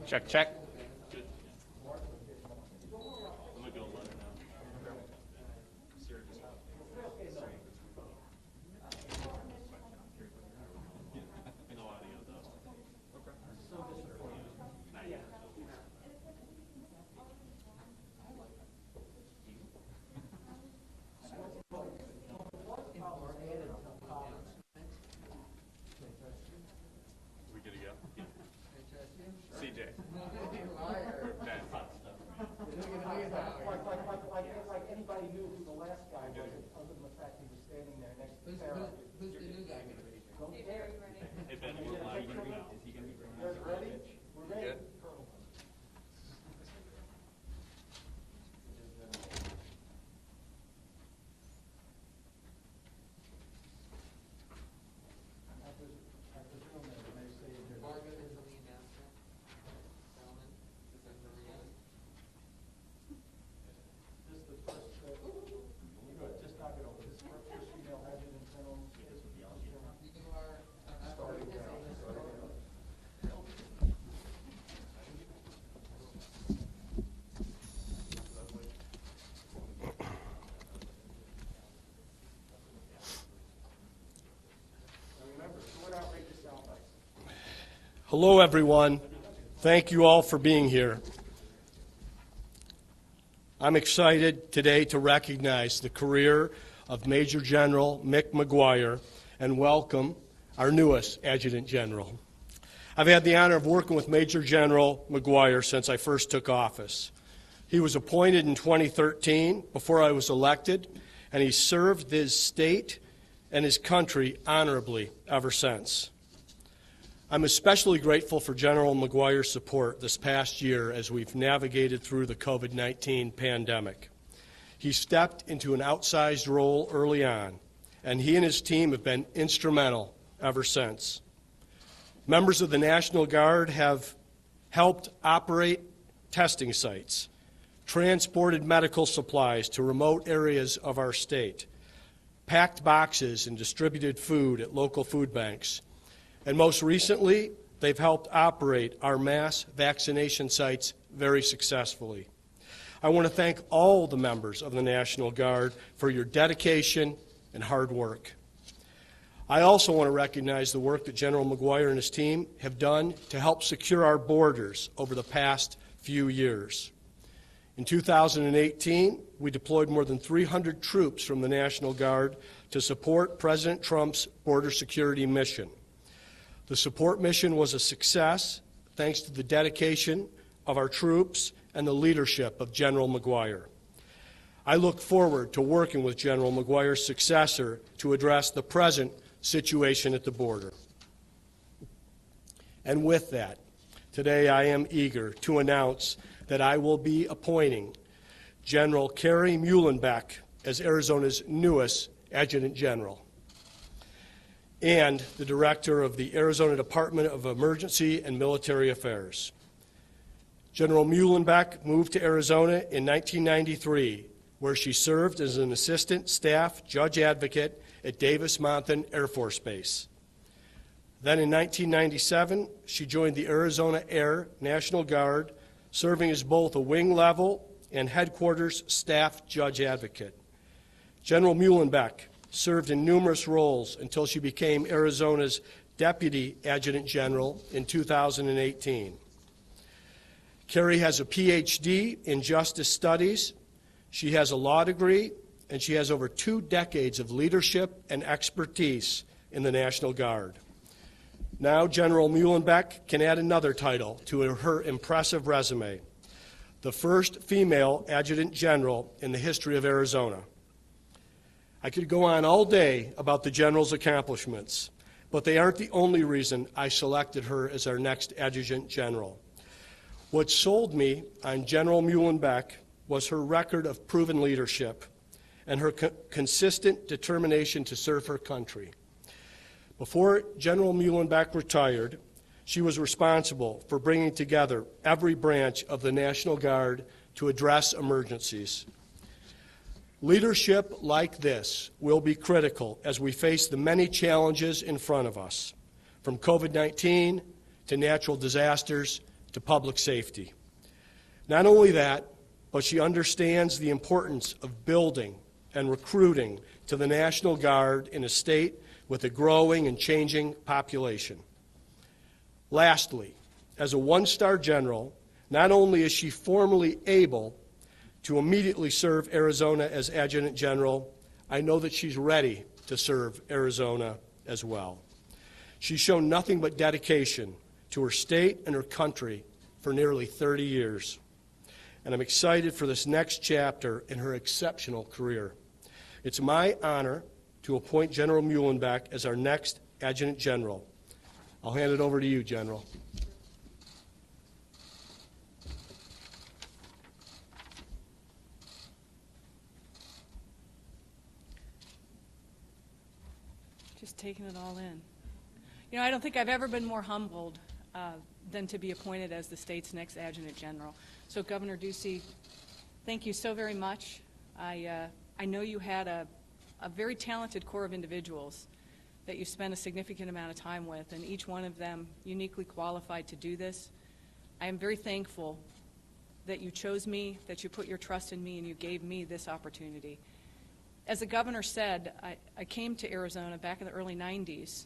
Check, check. Like anybody knew who the last guy was, other than the fact he was standing there next to Sarah. Who's the new guy going to be? Hey, Ben, we're live right now. Is he going to be bringing us a Ready? We're ready. Hello, everyone. Thank you all for being here. I'm excited today to recognize the career of Major General Mick McGuire and welcome our newest Adjutant General. I've had the honor of working with Major General McGuire since I first took office. He was appointed in 2013 before I was elected, and he served his state and his country honorably ever since. I'm especially grateful for General McGuire's support this past year as we've navigated through the COVID-19 pandemic. He stepped into an outsized role early on, and he and his team have been instrumental ever since. Members of the National Guard have helped operate testing sites, transported medical supplies to remote areas of our state, packed boxes and distributed food at local food banks, and most recently, they've helped operate our mass vaccination sites very successfully. I want to thank all the members of the National Guard for your dedication and hard work. I also want to recognize the work that General McGuire and his team have done to help secure our borders over the past few years. In 2018, we deployed more than 300 troops from the National Guard to support President Trump's border security mission. The support mission was a success thanks to the dedication of our troops and the leadership of General McGuire. I look forward to working with General McGuire's successor to address the present situation at the border. And with that, today I am eager to announce that I will be appointing General Kerry Muellenbeck as Arizona's newest Adjutant General, and the Director of the Arizona Department of Emergency and Military Affairs. General Muellenbeck moved to Arizona in 1993, where she served as an Assistant Staff Judge Advocate at Davis-Monthan Air Force Base. Then in 1997, she joined the Arizona Air National Guard, serving as both a wing level and headquarters Staff Judge Advocate. General Muellenbeck served in numerous roles until she became Arizona's Deputy Adjutant General in 2018. Kerry has a PhD in Justice Studies. She has a law degree, and she has over 2 decades of leadership and expertise in the National Guard. Now General Muellenbeck can add another title to her impressive resume, the first female Adjutant General in the history of Arizona. I could go on all day about the General's accomplishments, but they aren't the only reason I selected her as our next Adjutant General. What sold me on General Muellenbeck was her record of proven leadership and her consistent determination to serve her country. Before General Muellenbeck retired, she was responsible for bringing together every branch of the National Guard to address emergencies. Leadership like this will be critical as we face the many challenges in front of us, from COVID-19 to natural disasters, to public safety. Not only that, but she understands the importance of building and recruiting to the National Guard in a state with a growing and changing population. Lastly, as a one-star general, not only is she formally able to immediately serve Arizona as Adjutant General, I know that she's ready to serve Arizona as well. She's shown nothing but dedication to her state and her country for nearly 30 years. And I'm excited for this next chapter in her exceptional career. It's my honor to appoint General Muellenbeck as our next Adjutant General. I'll hand it over to you, General. Just taking it all in. You know, I don't think I've ever been more humbled than to be appointed as the state's next Adjutant General. So, Governor Ducey, thank you so very much. I know you had a very talented core of individuals that you spent a significant amount of time with, and each one of them uniquely qualified to do this. I am very thankful that you chose me, that you put your trust in me, and you gave me this opportunity. As the governor said, I came to Arizona back in the early 90s,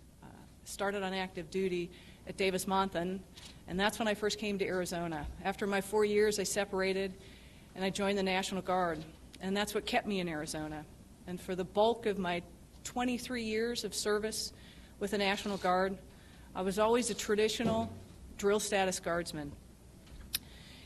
started on active duty at Davis-Monthan, and that's when I first came to Arizona. After my 4 years, I separated, and I joined the National Guard, and that's what kept me in Arizona. And for the bulk of my 23 years of service with the National Guard, I was always a traditional drill status guardsman.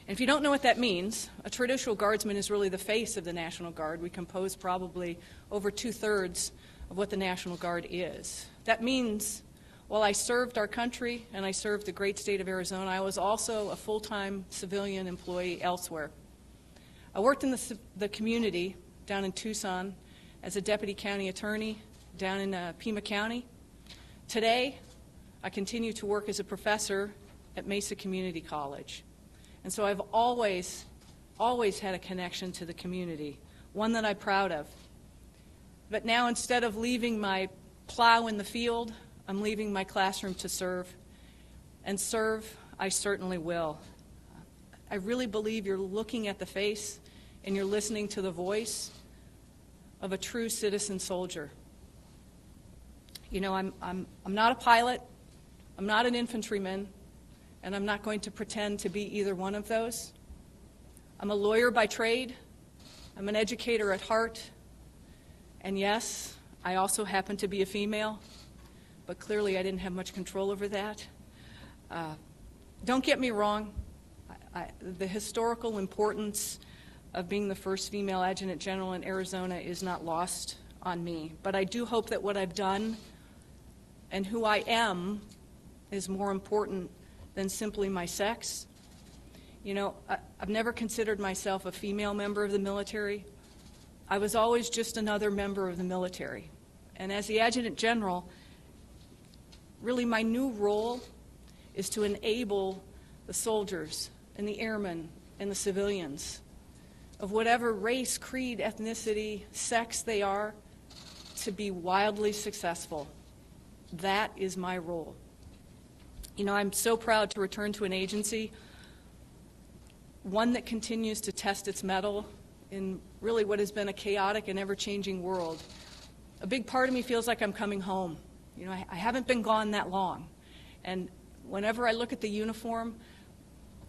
And if you don't know what that means, a traditional guardsman is really the face of the National Guard. We compose probably over 2/3 of what the National Guard is. That means while I served our country and I served the great state of Arizona, I was also a full-time civilian employee elsewhere. I worked in the community down in Tucson as a deputy county attorney down in Pima County. Today, I continue to work as a professor at Mesa Community College. And so I've always had a connection to the community, one that I'm proud of. But now, instead of leaving my plow in the field, I'm leaving my classroom to serve. And serve, I certainly will. I really believe you're looking at the face and you're listening to the voice of a true citizen soldier. You know, I'm not a pilot, I'm not an infantryman, and I'm not going to pretend to be either one of those. I'm a lawyer by trade, I'm an educator at heart, and yes, I also happen to be a female, but clearly I didn't have much control over that. Don't get me wrong, the historical importance of being the first female Adjutant General in Arizona is not lost on me, but I do hope that what I've done and who I am is more important than simply my sex. You know, I've never considered myself a female member of the military. I was always just another member of the military. And as the Adjutant General, really my new role is to enable the soldiers and the airmen and the civilians of whatever race, creed, ethnicity, sex they are, to be wildly successful. That is my role. You know, I'm so proud to return to an agency, one that continues to test its mettle in really what has been a chaotic and ever-changing world. A big part of me feels like I'm coming home. You know, I haven't been gone that long. And whenever I look at the uniform,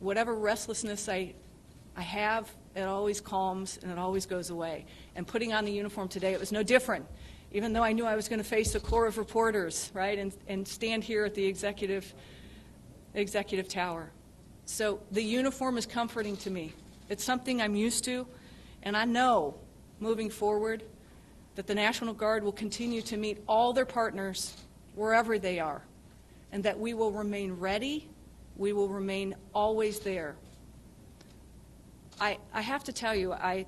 whatever restlessness I have, it always calms and it always goes away. And putting on the uniform today, it was no different, even though I knew I was going to face a corps of reporters, right, and stand here at the executive tower. So the uniform is comforting to me. It's something I'm used to, and I know, moving forward, that the National Guard will continue to meet all their partners wherever they are, and that we will remain ready, we will remain always there. I have to tell you, I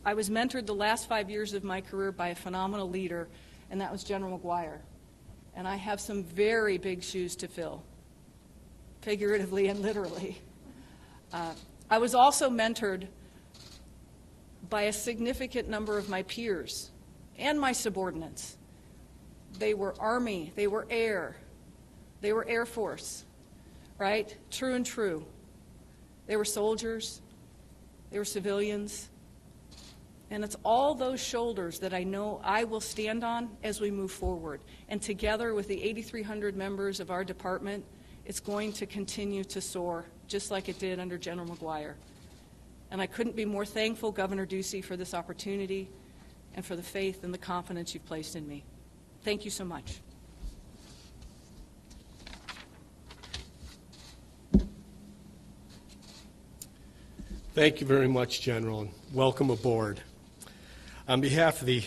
was mentored the last 5 years of my career by a phenomenal leader, and that was General McGuire. And I have some very big shoes to fill, figuratively and literally. I was also mentored by a significant number of my peers and my subordinates. They were Army, they were Air Force. right? True and true. They were soldiers, they were civilians, and it's all those shoulders that I know I will stand on as we move forward. And together with the 8,300 members of our department, it's going to continue to soar, just like it did under General McGuire. And I couldn't be more thankful, Governor Ducey, for this opportunity and for the faith and the confidence you've placed in me. Thank you so much. Thank you very much, General, and welcome aboard. On behalf of the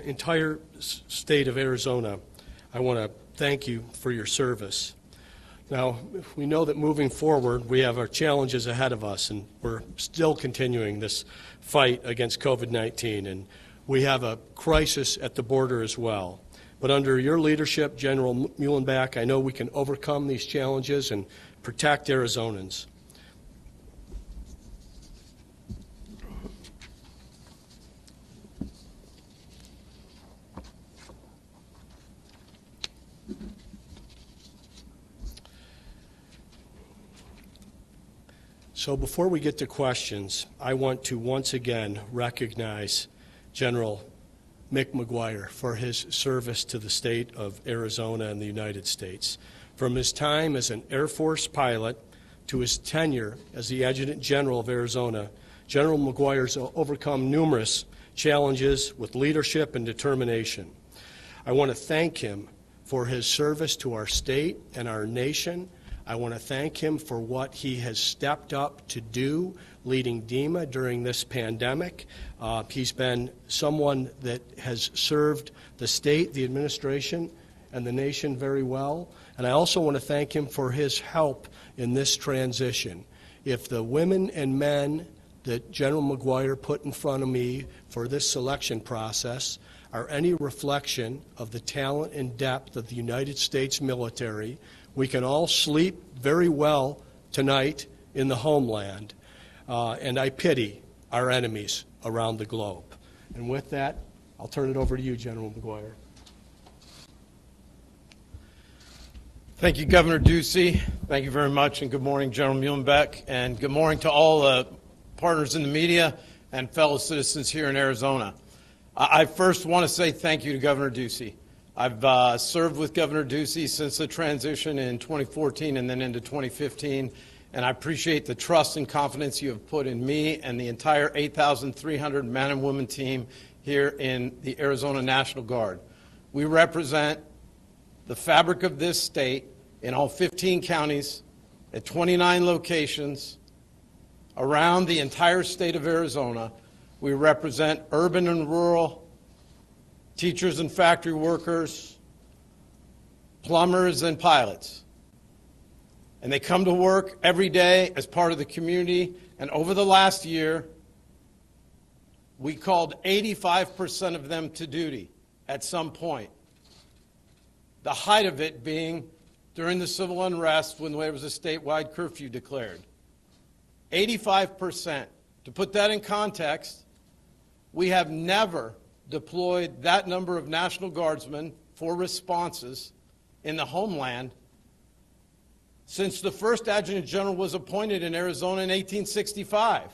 entire state of Arizona, I want to thank you for your service. Now, we know that moving forward, we have our challenges ahead of us, and we're still continuing this fight against COVID-19, and we have a crisis at the border as well. But under your leadership, General Muellenbeck, I know we can overcome these challenges and protect Arizonans. So before we get to questions, I want to once again recognize General McGuire for his service to the state of Arizona and the United States. From his time as an Air Force pilot to his tenure as the Adjutant General of Arizona, General McGuire's overcome numerous challenges with leadership and determination. I want to thank him for his service to our state and our nation. I want to thank him for what he has stepped up to do leading DEMA during this pandemic. He's been someone that has served the state, the administration, and the nation very well. And I also want to thank him for his help in this transition. If the women and men that General McGuire put in front of me for this selection process are any reflection of the talent and depth of the United States military, we can all sleep very well tonight in the homeland, and I pity our enemies around the globe. And with that, I'll turn it over to you, General McGuire. Thank you, Governor Ducey. Thank you very much, and good morning, General Muellenbeck, and good morning to all partners in the media and fellow citizens here in Arizona. I first want to say thank you to Governor Ducey. I've served with Governor Ducey since the transition in 2014 and then into 2015, and I appreciate the trust and confidence you have put in me and the entire 8,300 men and women team here in the Arizona National Guard. We represent the fabric of this state in all 15 counties at 29 locations around the entire state of Arizona. We represent urban and rural, teachers and factory workers, plumbers and pilots. And they come to work every day as part of the community. And over the last year, we called 85% of them to duty at some point. The height of it being during the civil unrest when there was a statewide curfew declared. 85%. To put that in context, we have never deployed that number of National Guardsmen for responses in the homeland since the first Adjutant General was appointed in Arizona in 1865.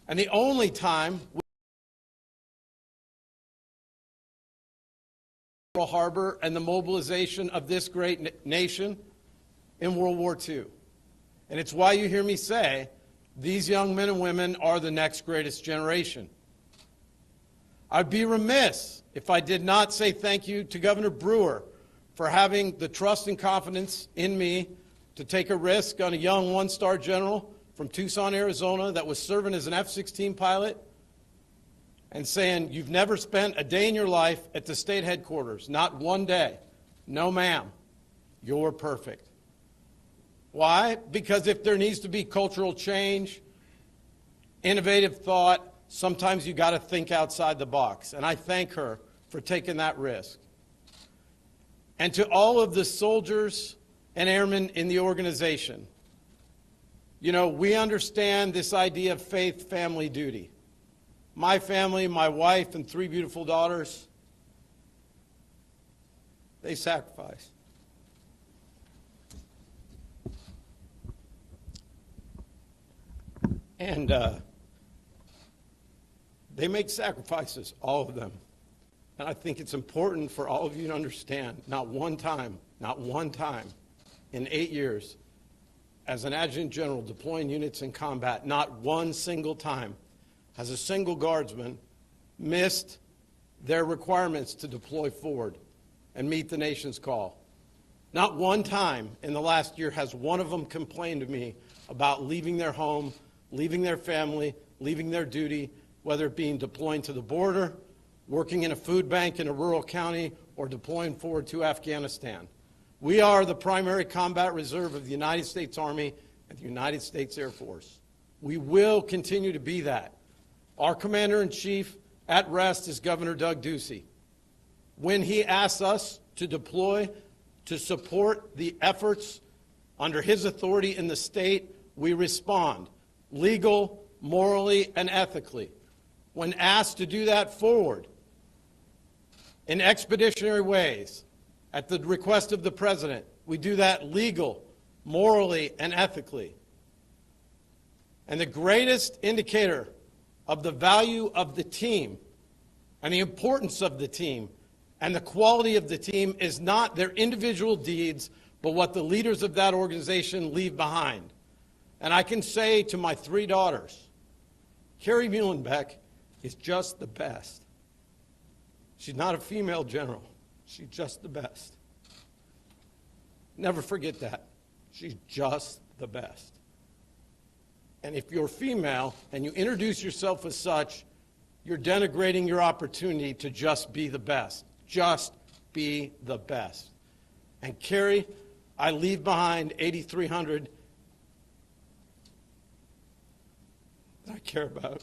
And the only time we Pearl Harbor and the mobilization of this great nation in World War II. And it's why you hear me say these young men and women are the next greatest generation. I'd be remiss if I did not say thank you to Governor Brewer for having the trust and confidence in me to take a risk on a young one-star general from Tucson, Arizona that was serving as an F-16 pilot and saying, you've never spent a day in your life at the state headquarters, not one day. No, ma'am, you're perfect. Why? Because if there needs to be cultural change, innovative thought, sometimes you got to think outside the box, and I thank her for taking that risk. And to all of the soldiers and airmen in the organization, you know, we understand this idea of faith, family, duty. My family, my wife, and 3 beautiful daughters, they sacrificed. And they make sacrifices, all of them. And I think it's important for all of you to understand, not one time in 8 years, as an adjutant general deploying units in combat, not one single time has a single guardsman missed their requirements to deploy forward and meet the nation's call. Not one time in the last year has one of them complained to me about leaving their home, leaving their family, leaving their duty, whether it being deploying to the border, working in a food bank in a rural county, or deploying forward to Afghanistan. We are the primary combat reserve of the United States Army and the United States Air Force. We will continue to be that. Our Commander-in-Chief at rest is Governor Doug Ducey. When he asks us to deploy to support the efforts under his authority in the state, we respond, legal, morally, and ethically. When asked to do that forward in expeditionary ways, at the request of the President, we do that legal, morally, and ethically. And the greatest indicator of the value of the team and the importance of the team and the quality of the team is not their individual deeds, but what the leaders of that organization leave behind. And I can say to my 3 daughters, Carrie Muellenbeck is just the best. She's not a female general. She's just the best. Never forget that. She's just the best. And if you're female and you introduce yourself as such, you're denigrating your opportunity to just be the best. Just be the best. And Carrie, I leave behind 8,300 that I care about.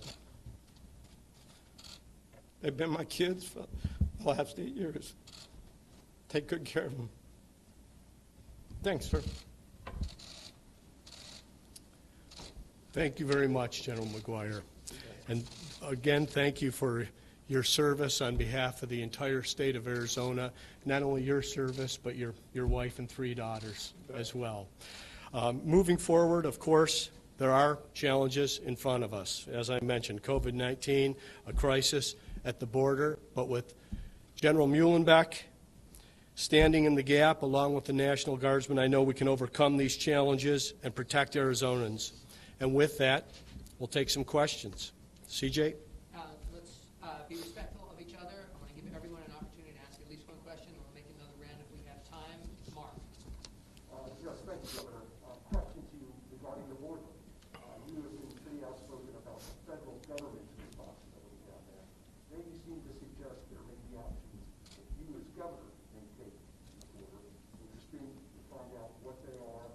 They've been my kids for the last 8 years. Take good care of them. Thanks, sir. Thank you very much, General McGuire. And again, thank you for your service on behalf of the entire state of Arizona. Not only your service, but your wife and 3 daughters as well. Moving forward, of course, there are challenges in front of us. As I mentioned, COVID-19, a crisis at the border, but with General Muellenbeck standing in the gap along with the National Guardsmen, I know we can overcome these challenges and protect Arizonans. And with that, we'll take some questions. CJ? Let's be respectful of each other. I want to give everyone an opportunity to ask at least one question, and we'll make another round if we have time. Mark. Yes, thank you, Governor. Question to you regarding the border. You have been pretty outspoken about the federal government's responsibility down there. Then you seem to suggest there may be actions that you as governor may take in the border. Interesting to find out what they are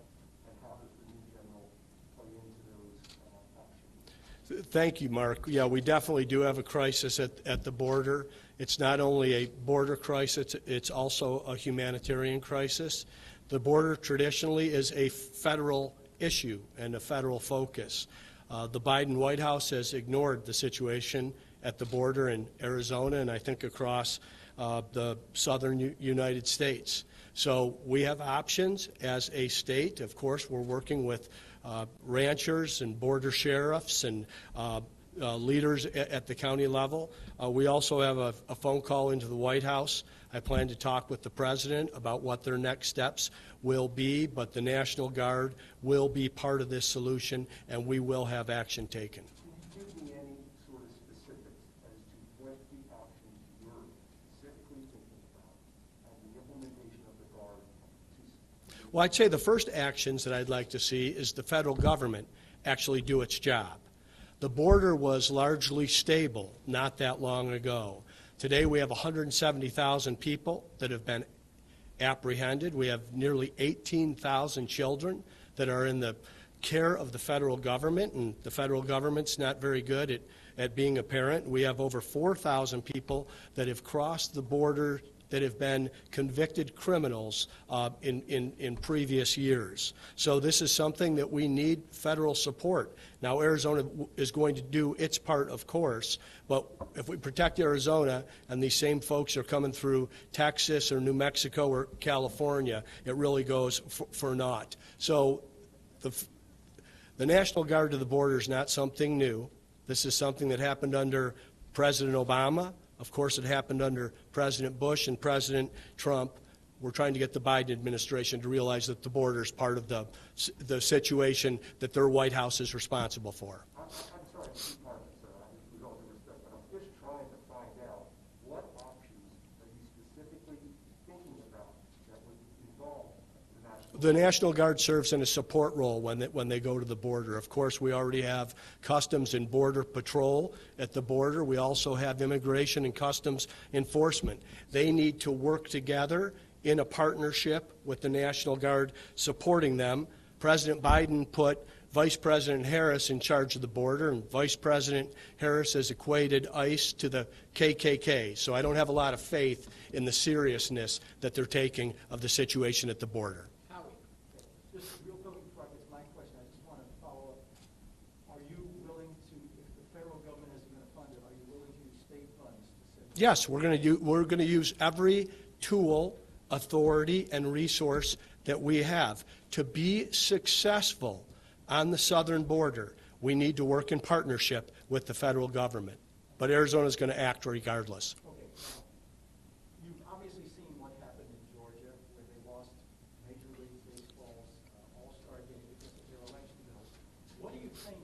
and how does the new general play into those actions. Thank you, Mark. Yeah, we definitely do have a crisis at the border. It's not only a border crisis, it's also a humanitarian crisis. The border traditionally is a federal issue and a federal focus. The Biden White House has ignored the situation at the border in Arizona and I think across the southern United States. So we have options as a state. Of course, we're working with ranchers and border sheriffs and leaders at the county level. We also have a phone call into the White House. I plan to talk with the President about what their next steps will be, but the National Guard will be part of this solution, and we will have action taken. Can you give me any sort of specifics as to what the actions you're specifically thinking about and the implementation of the Guard? Well, I'd say the first actions that I'd like to see is the federal government actually do its job. The border was largely stable not that long ago. Today we have 170,000 people that have been apprehended. We have nearly 18,000 children that are in the care of the federal government, and the federal government's not very good at being a parent. We have over 4,000 people that have crossed the border that have been convicted criminals in previous years. So this is something that we need federal support. Now, Arizona is going to do its part, of course, but if we protect Arizona and these same folks are coming through Texas or New Mexico or California, it really goes for naught. So The National Guard to the border is not something new. This is something that happened under President Obama. Of course, it happened under President Bush and President Trump. We're trying to get the Biden administration to realize that the border is part of the situation that their White House is responsible for. I'm sorry to keep on it, sir, with all due respect, but I'm just trying to find out what options are you specifically thinking about that would involve the National Guard? The National Guard serves in a support role when they go to the border. Of course, we already have Customs and Border Patrol at the border. We also have Immigration and Customs Enforcement. They need to work together in a partnership with the National Guard supporting them. President Biden put Vice President Harris in charge of the border, and Vice President Harris has equated ICE to the KKK. So I don't have a lot of faith in the seriousness that they're taking of the situation at the border. Howie? Just real quick before I get to my question, I just want to follow up. Are you willing to, if the federal government isn't going to fund it, are you willing to use state funds to send? Yes, we're going to use every tool, authority, and resource that we have. To be successful on the southern border, we need to work in partnership with the federal government. But Arizona is going to act regardless. Okay, now, you've obviously seen what happened in Georgia, where they lost Major League Baseball's All-Star game because of their election bills. What do you think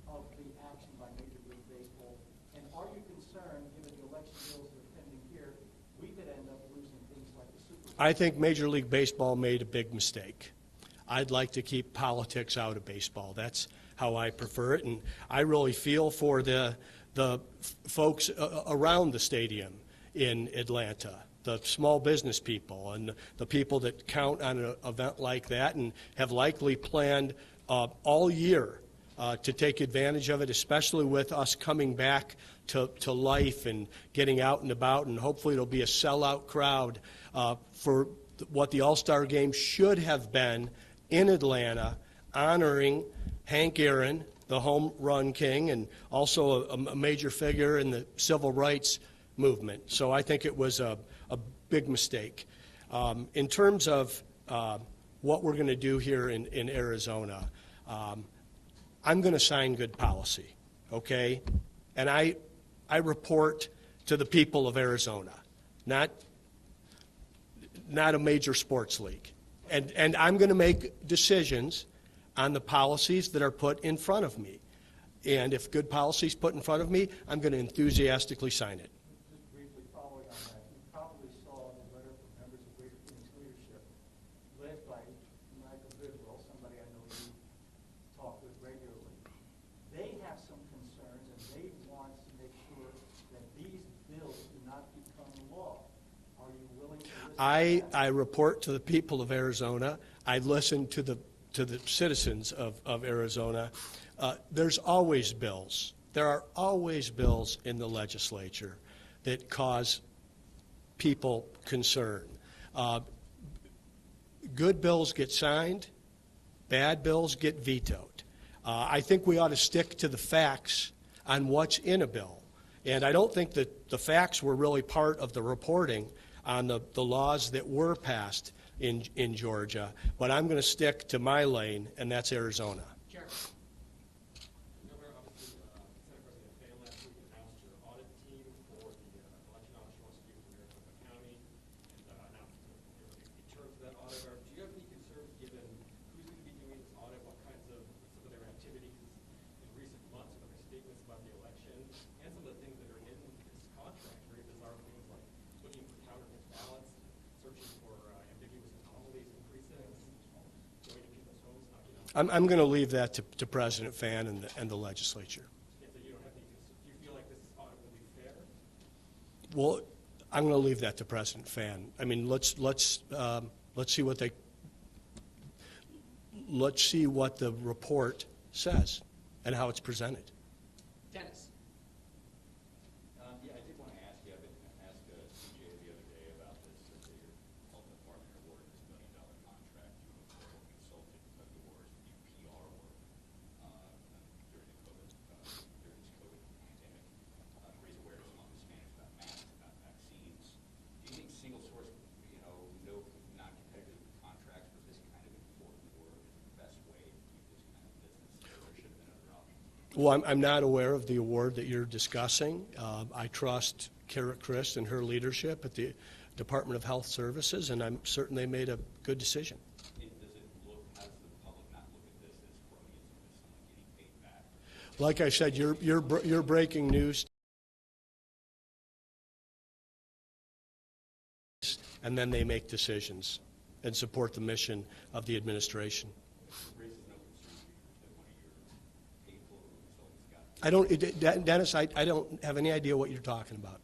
of the action by Major League Baseball? And are you concerned, given the election bills that are pending here, we could end up losing things like the Super Bowl? I think Major League Baseball made a big mistake. I'd like to keep politics out of baseball. That's how I prefer it, and I really feel for the folks around the stadium in Atlanta, the small business people and the people that count on an event like that and have likely planned all year to take advantage of it, especially with us coming back to life and getting out and about, and hopefully it'll be a sellout crowd for what the All-Star Game should have been in Atlanta, honoring Hank Aaron, the home run king, and also a major figure in the civil rights movement. So I think it was a big mistake. In terms of what we're going to do here in Arizona, I'm going to sign good policy, okay? And I report to the people of Arizona, not a major sports league. And I'm going to make decisions on the policies that are put in front of me. And if good policy is put in front of me, I'm going to enthusiastically sign it. Just briefly following on that, you probably saw the letter from members of Greater Phoenix leadership, led by Michael Bidwell, somebody I know you talk with regularly. They have some concerns, and they want to make sure that these bills do not become law. Are you willing to listen to that? I report to the people of Arizona. I listen to the citizens of Arizona. There's always bills. There are always bills in the legislature that cause people concern. Good bills get signed. Bad bills get vetoed. I think we ought to stick to the facts on what's in a bill. And I don't think that the facts were really part of the reporting on the laws that were passed in Georgia. But I'm going to stick to my lane, and that's Arizona. Jerry? Governor, obviously, Senate President Fan last week announced your audit team for the election audit she wants to do for Maricopa County, and announced the terms of that audit. Do you have any concerns given who's going to be doing this audit, what kinds of some of their activities in recent months, some of their statements about the election, and some of the things that are in this contract, very bizarre things like looking for counterfeit ballots, searching for ambiguous anomalies in precincts, going to people's homes, knocking on I'm going to leave that to President Fan and the legislature. Do you feel like this audit will be fair? Well, I'm going to leave that to President Fan. I mean, let's see what the report says and how it's presented. Dennis? Yeah, I did want to ask you, I've been asked CJ the other day about this, that your health department awarded this $1 million contract to a federal consultant of yours to do PR work during this COVID pandemic, to raise awareness among Hispanics about masks, about vaccines. Do you think single source, no non-competitive contracts for this kind of important work is the best way to keep this kind of business? Well, I'm not aware of the award that you're discussing. I trust Kara Christ and her leadership at the Department of Health Services, and I'm certain they made a good decision. Does it look, how does the public not look at this as cronyism, as someone getting paid back? Like I said, you're breaking news, and then they make decisions and support the mission of the administration. Raises no concern to you that one of your paid consultants got? Dennis, I don't have any idea what you're talking about.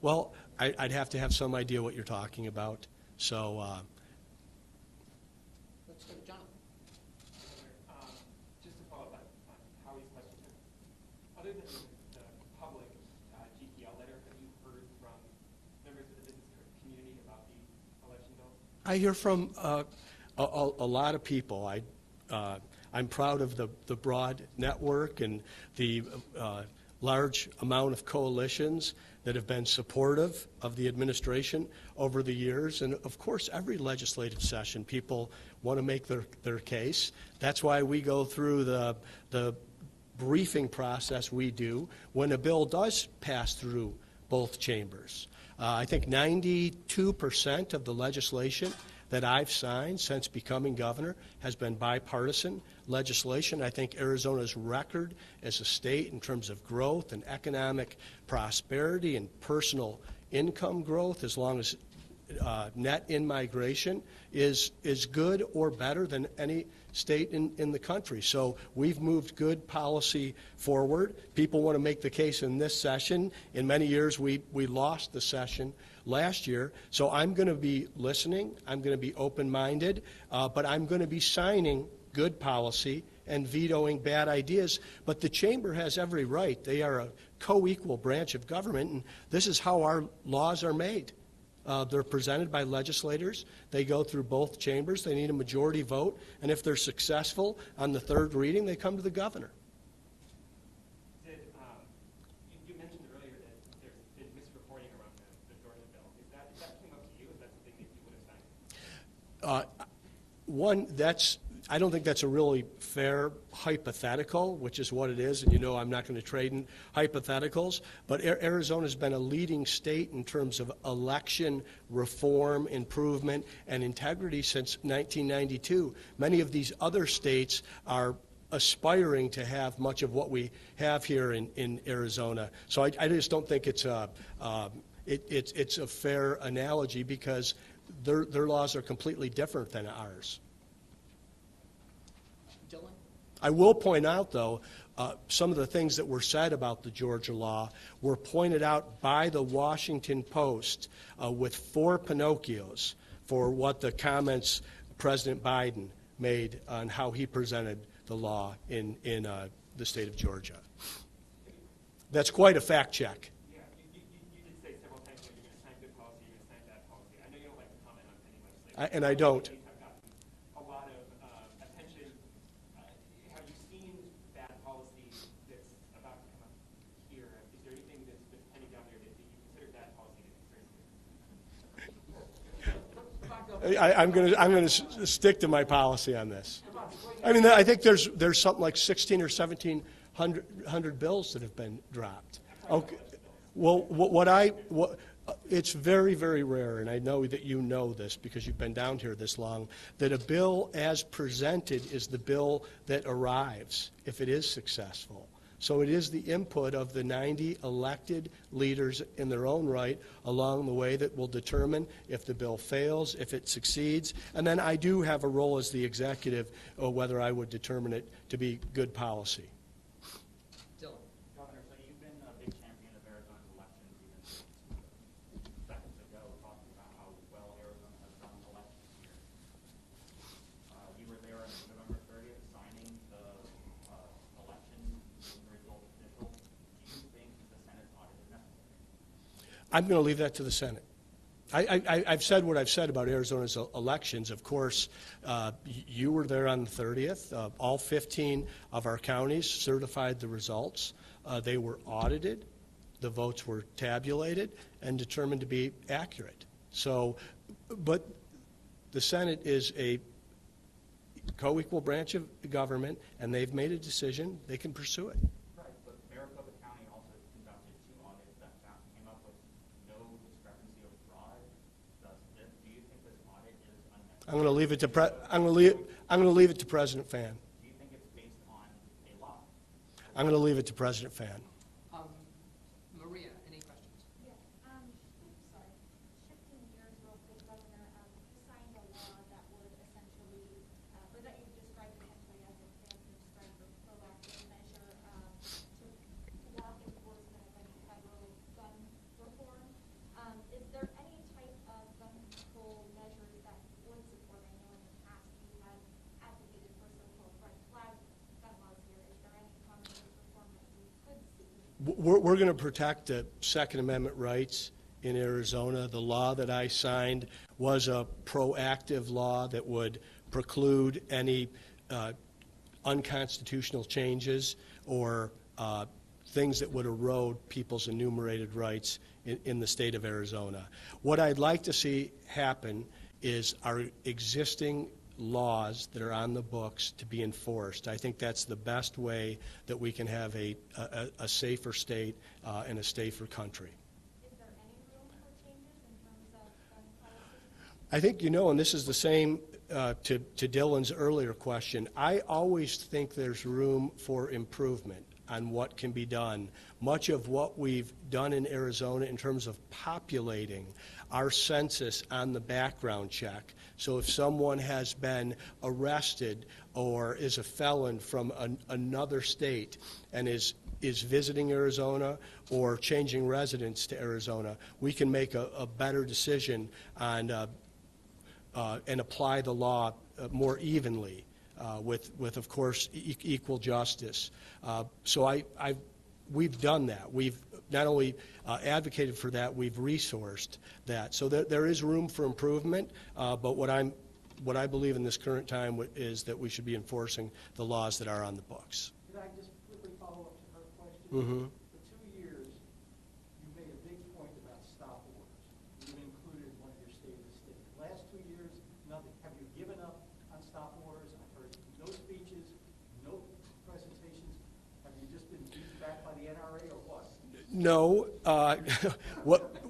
Well, I'd have to have some idea what you're talking about. So, Let's go to Jonathan. Just to follow up on Howie's question, other than the public GPL letter, have you heard from members of the business community about the election bill? I hear from a lot of people. I'm proud of the broad network and the large amount of coalitions that have been supportive of the administration over the years. And of course, every legislative session, people want to make their case. That's why we go through the briefing process we do when a bill does pass through both chambers. I think 92% of the legislation that I've signed since becoming governor has been bipartisan legislation. I think Arizona's record as a state in terms of growth and economic prosperity and personal income growth, as long as net in-migration is good or better than any state in the country. So we've moved good policy forward. People want to make the case in this session. In many years, we lost the session last year. So I'm going to be listening. I'm going to be open-minded, but I'm going to be signing good policy and vetoing bad ideas. But the chamber has every right. They are a co-equal branch of government, and this is how our laws are made. They're presented by legislators. They go through both chambers. They need a majority vote. And if they're successful on the third reading, they come to the governor. You mentioned earlier that there's been misreporting around the Georgia bill. If that came up to you, is that something that you would have signed? I don't think that's a really fair hypothetical, which is what it is, and you know I'm not going to trade in hypotheticals, but Arizona's been a leading state in terms of election reform, improvement, and integrity since 1992. Many of these other states are aspiring to have much of what we have here in Arizona. So I just don't think it's a fair analogy, because their laws are completely different than ours. Dylan? I will point out, though, some of the things that were said about the Georgia law were pointed out by the Washington Post with 4 Pinocchios for what the comments President Biden made on how he presented the law in the state of Georgia. That's quite a fact check. Yeah, you did say several times that you're going to sign good policy, you're going to sign bad policy. I know you don't like to comment on any legislation. And I don't. Have gotten a lot of attention. Have you seen bad policy that's about to come up here? Is there anything that's pending down there that you consider bad policy to consider? I'm going to stick to my policy on this. I mean, I think there's something like 16 or 1700 bills that have been dropped. Okay. Well, it's very, very rare, and I know that you know this because you've been down here this long, that a bill as presented is the bill that arrives if it is successful. So it is the input of the 90 elected leaders in their own right along the way that will determine if the bill fails, if it succeeds. And then I do have a role as the executive whether I would determine it to be good policy. Dylan? Governor, so you've been a big champion of Arizona's elections even seconds ago, talking about how well Arizona has done elections here. You were there on November 30th signing the election result official. Do you think the Senate audit is necessary? I'm going to leave that to the Senate. I've said what I've said about Arizona's elections. Of course, you were there on the 30th. All 15 of our counties certified the results. They were audited. The votes were tabulated and determined to be accurate. So, but the Senate is a co-equal branch of the government, and they've made a decision, they can pursue it. Right, but Maricopa County also conducted 2 audits that came up with no discrepancy of fraud. Do you think this audit is unnecessary? I'm going to leave it to I'm going to leave it to President Fan. Do you think it's based on a law? I'm going to leave it to President Fan. Maria, any questions? Yeah, sorry, shifting gears real quick, Governor, you signed a law that would essentially, or that you described essentially as a proactive measure to block enforcement of any federal gun reform. Is there any type of gun control measures that you would support? I know in the past you had advocated for so-called red flag gun laws here. Is there any concrete reform that you could see? We're going to protect the Second Amendment rights in Arizona. The law that I signed was a proactive law that would preclude any unconstitutional changes or things that would erode people's enumerated rights in the state of Arizona. What I'd like to see happen is our existing laws that are on the books to be enforced. I think that's the best way that we can have a safer state and a safer country. Is there any room for changes in terms of gun policy? I think, and this is the same to Dylan's earlier question, I always think there's room for improvement on what can be done. Much of what we've done in Arizona in terms of populating our census on the background check. So if someone has been arrested or is a felon from another state and is visiting Arizona or changing residence to Arizona, we can make a better decision on and apply the law more evenly with of course, equal justice. So we've done that. We've not only advocated for that, we've resourced that. So there is room for improvement, but what I believe in this current time is that we should be enforcing the laws that are on the books. Could I just quickly follow up to her question? Mm-hmm. For 2 years, you made a big point about stop orders. You included one of your state-to-state. Last 2 years, nothing. Have you given up on stop orders? I've heard no speeches, no presentations. Have you just been beaten back by the NRA or what? No.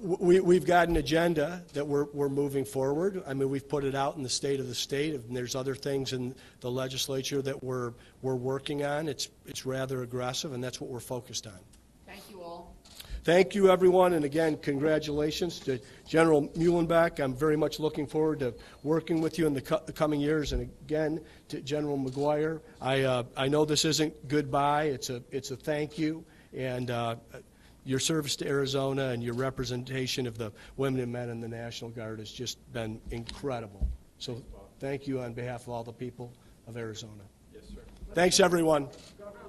We've got an agenda that we're moving forward. I mean, we've put it out in the state of the state, and there's other things in the legislature that we're working on. It's rather aggressive, and that's what we're focused on. Thank you all. Thank you, everyone, and again, congratulations to General Muellenbeck. I'm very much looking forward to working with you in the coming years, and again, to General McGuire. I know this isn't goodbye. It's a thank you, and your service to Arizona and your representation of the women and men in the National Guard has just been incredible. So thank you on behalf of all the people of Arizona. Yes, sir. Thanks, everyone. Governor,